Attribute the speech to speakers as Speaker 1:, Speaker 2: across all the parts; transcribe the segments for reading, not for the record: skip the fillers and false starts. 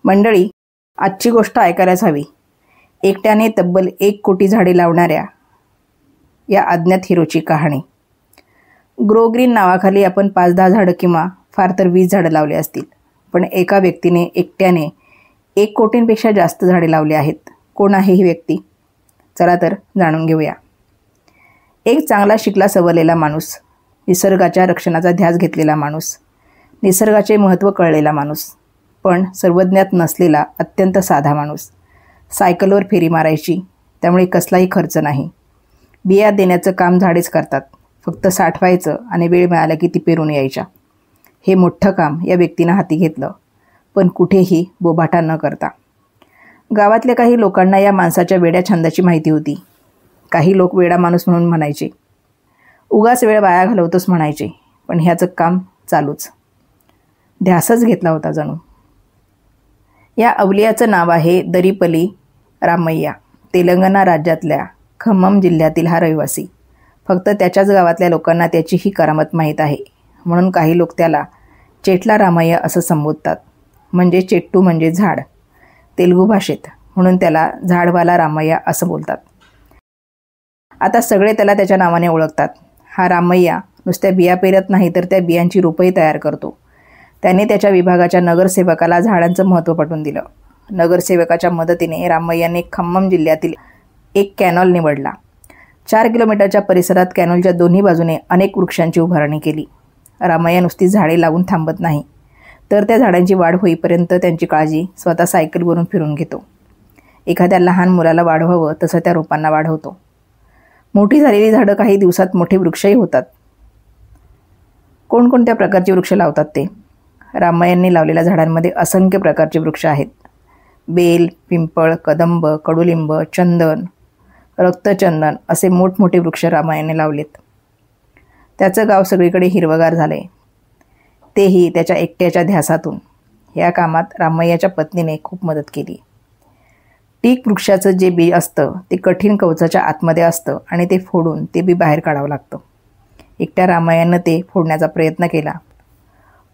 Speaker 1: मंडळी, आजची गोष्ट ऐकायलाच हवी. एकट्याने तब्बल 1 कोटी झाडे लावणाऱ्या या अज्ञात हिरोची कहाणी. ग्रो ग्रीन नावाखाली आपण 5-10 झाडं किंवा फार तर 20 झाडं लावली असतील, पण एका व्यक्तीने एकट्याने 1 कोटींपेक्षा जास्त झाडे लावली आहेत. कोण आहे ही व्यक्ती? चला तर जाणून घेऊया. एक चांगला शिकला सवरलेला माणूस, निसर्गाच्या रक्षणाचा ध्यास घेतलेला माणूस, निसर्गाचे महत्त्व कळलेला माणूस, पण सर्वज्ञात नसलेला अत्यंत साधा माणूस. सायकलवर फेरी मारायची, त्यामुळे कसलाही खर्च नाही. बिया देण्याचं काम झाडेच करतात, फक्त साठवायचं आणि वेळ मिळाला की ती पेरून यायच्या. हे मोठं काम या व्यक्तीनं हाती घेतलं, पण कुठेही बोभाटा न करता. गावातल्या काही लोकांना या माणसाच्या वेड्या छंदाची माहिती होती. काही लोक वेडा माणूस म्हणून म्हणायचे, उगाच वेळ वाया घालवतोस म्हणायचे, पण ह्याचं काम चालूच. ध्यासच घेतला होता जणू. या अवलियाचं नाव आहे दरीपली रामय्या. तेलंगणा राज्यातल्या खम्मम जिल्ह्यातील हा रहिवासी. फक्त त्याच्याच गावातल्या लोकांना त्याची ही करामत माहीत आहे, म्हणून काही लोक त्याला चेटला रामय्या असं संबोधतात. म्हणजे चेट्टू म्हणजे झाड तेलुगू भाषेत, म्हणून त्याला झाडवाला रामय्या असं बोलतात. आता सगळे त्याला त्याच्या नावाने ओळखतात. हा रामय्या नुसत्या बिया पेरत नाही, तर त्या बियांची रोपंही तयार करतो. त्याने त्याच्या विभागाच्या नगरसेवकाला झाडांचं महत्त्व पटवून दिलं. नगरसेवकाच्या मदतीने रामय्याने खम्मम जिल्ह्यातील एक कॅनॉल निवडला. 4 किलोमीटरच्या परिसरात कॅनॉलच्या दोन्ही बाजूने अनेक वृक्षांची उभारणी केली. रामय्या नुसती झाडे लावून थांबत नाही, तर त्या झाडांची वाढ होईपर्यंत त्यांची काळजी स्वतः सायकलवरून फिरून घेतो. एखाद्या लहान मुलाला वाढवावं तसं त्या रोपांना वाढवतो. मोठी झालेली झाडं काही दिवसात मोठे वृक्षही होतात. कोणकोणत्या प्रकारचे वृक्ष लावतात ते? रामय्यांनी लावलेल्या झाडांमध्ये असंख्य प्रकारचे वृक्ष आहेत. बेल, पिंपळ, कदंब, कडुलिंब, चंदन, रक्तचंदन असे मोठमोठे वृक्ष रामय्यांनी लावलेत. त्याचं गाव सगळीकडे हिरवगार झाले, तेही त्याच्या एकट्याच्या ध्यासातून. या कामात रामय्याच्या पत्नीने खूप मदत केली. टीक वृक्षाचं जे बी असतं ते कठीण कवचाच्या आतमध्ये असतं आणि ते फोडून ते बी बाहेर काढावं लागतं. एकट्या रामय्यानं ते फोडण्याचा प्रयत्न केला,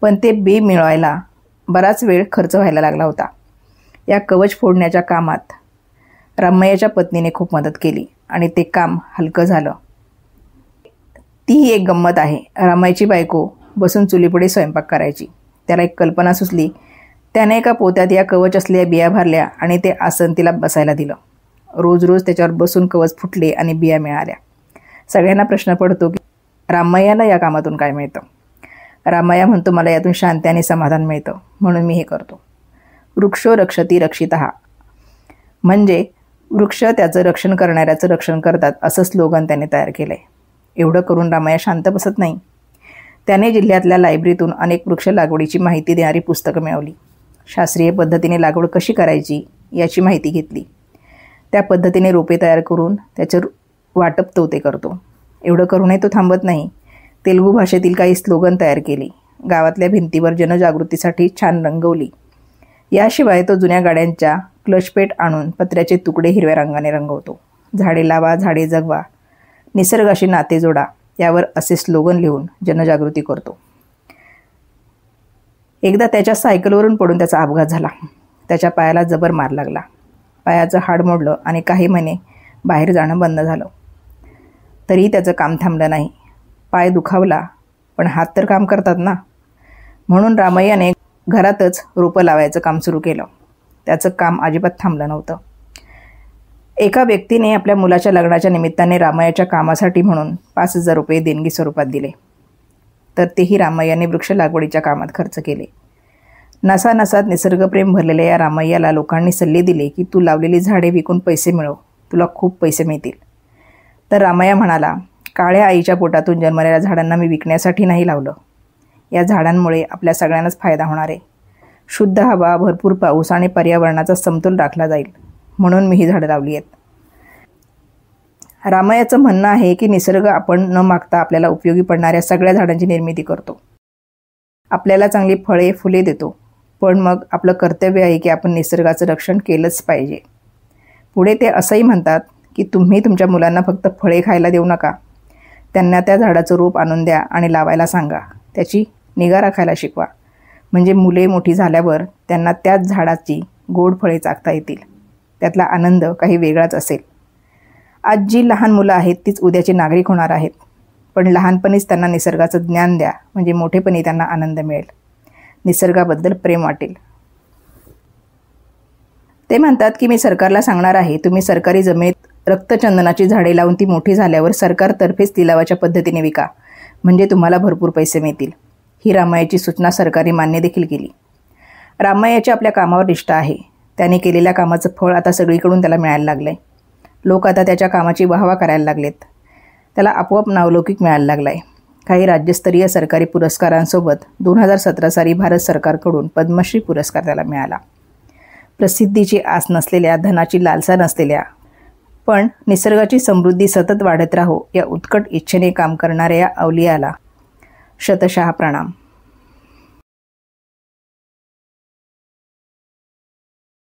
Speaker 1: पण ते बी मिळवायला बराच वेळ खर्च व्हायला लागला होता. या कवच फोडण्याच्या कामात रामय्याच्या पत्नीने खूप मदत केली आणि ते काम हलकं झालं. तीही एक गंमत आहे. रामय्याची बायको बसून चुलीपुढे स्वयंपाक करायची. त्याला एक कल्पना सुचली. त्याने एका पोत्यात या कवच असलेल्या बिया भरल्या आणि ते आसन तिला बसायला दिलं. रोज रोज त्याच्यावर बसून कवच फुटले आणि बिया मिळाल्या. सगळ्यांना प्रश्न पडतो की रामय्याला या कामातून काय मिळतं? रामय्या म्हणतो, मला यातून शांती आणि समाधान मिळतं, म्हणून मी हे करतो. वृक्षो रक्षती रक्षितः, म्हणजे वृक्ष त्याचं रक्षण करणाऱ्याचं रक्षण करतात, असं स्लोगन त्याने तयार केलं आहे. एवढं करून रामय्या शांत बसत नाही. त्याने जिल्ह्यातल्या लायब्ररीतून अनेक वृक्ष लागवडीची माहिती देणारी पुस्तकं मिळवली. शास्त्रीय पद्धतीने लागवड कशी करायची याची माहिती घेतली. त्या पद्धतीने रोपे तयार करून त्याचं वाटप तो ते करतो. एवढं करूनही तो थांबत नाही. तेलुगू भाषेतील काही स्लोगन तयार केली. गावातल्या भिंतीवर जनजागृतीसाठी छान रंगवली. याशिवाय तो जुन्या गाड्यांच्या क्लचपेट आणून पत्र्याचे तुकडे हिरव्या रंगाने रंगवतो. झाडे लावा, झाडे जगवा, निसर्गाशी नाते जोडा, यावर असे स्लोगन लिहून जनजागृती करतो. एकदा त्याच्या सायकलवरून पडून त्याचा अपघात झाला. त्याच्या पायाला जबर मार लागला. पायाचं हाड मोडलं आणि काही महिने बाहेर जाणं बंद झालं. तरीही त्याचं काम थांबलं नाही. पाय दुखावला, पण हात तर काम करतात ना. म्हणून रामय्याने घरातच रोपं लावायचं काम सुरू केलं. त्याचं काम अजिबात थांबलं नव्हतं. एका व्यक्तीने आपल्या मुलाच्या लग्नाच्या निमित्ताने रामय्याच्या कामासाठी म्हणून 5,000 रुपये देणगी स्वरूपात दिले. तर तेही रामय्याने वृक्ष लागवडीच्या कामात खर्च केले. नसानसात निसर्गप्रेम भरलेल्या या रामय्याला लोकांनी सल्ले दिले की तू लावलेली झाडे विकून पैसे मिळव, तुला खूप पैसे मिळतील. तर रामय्या म्हणाला, काळ्या आईच्या पोटातून जन्मलेल्या झाडांना मी विकण्यासाठी नाही लावलं. या झाडांमुळे आपल्या सगळ्यांनाच फायदा होणार आहे. शुद्ध हवा, भरपूर पाऊस आणि पर्यावरणाचा समतोल राखला जाईल, म्हणून मी ही झाडं लावली आहेत. रामय्याचं म्हणणं आहे की निसर्ग आपण न मागता आपल्याला उपयोगी पडणाऱ्या सगळ्या झाडांची निर्मिती करतो. आपल्याला चांगली फळे, फुले देतो, पण मग आपलं कर्तव्य आहे की आपण निसर्गाचं रक्षण केलंच पाहिजे. पुढे ते असंही म्हणतात की तुम्ही तुमच्या मुलांना फक्त फळे खायला देऊ नका, त्यांना त्या झाडाचं रोप आणून द्या आणि लावायला सांगा. त्याची निगा राखायला शिकवा, म्हणजे मुले मोठी झाल्यावर त्यांना त्याच झाडाची गोड फळे चाखता येतील. त्यातला आनंद काही वेगळाच असेल. आज जी लहान मुलं आहेत तीच उद्याचे नागरिक होणार आहेत. पण लहानपणीच त्यांना निसर्गाचं ज्ञान द्या, म्हणजे मोठेपणी त्यांना आनंद मिळेल, निसर्गाबद्दल प्रेम वाटेल. ते म्हणतात की मी सरकारला सांगणार आहे, तुम्ही सरकारी जमिनीत रक्तचंदनाची झाडे लावून ती मोठी झाल्यावर सरकारतर्फेच लिलावाच्या पद्धतीने विका, म्हणजे तुम्हाला भरपूर पैसे मिळतील. ही रामय्याची सूचना सरकारने मान्य देखील केली. रामय्याची आपल्या कामावर निष्ठा आहे. त्याने केलेल्या कामाचं फळ आता सगळीकडून त्याला मिळायला लागलं आहे. लोक आता त्याच्या कामाची वाहवा करायला लागलेत. त्याला आपोआप नावलौकिक मिळायला लागला आहे. काही राज्यस्तरीय सरकारी पुरस्कारांसोबत 2017 साली भारत सरकारकडून पद्मश्री पुरस्कार त्याला मिळाला. प्रसिद्धीची आस नसलेल्या, धनाची लालसा नसलेल्या, पण निसर्गाची समृद्धी सतत वाढत राहो या उत्कट इच्छेने काम करणाऱ्या या अवलियाला शतशः प्रणाम.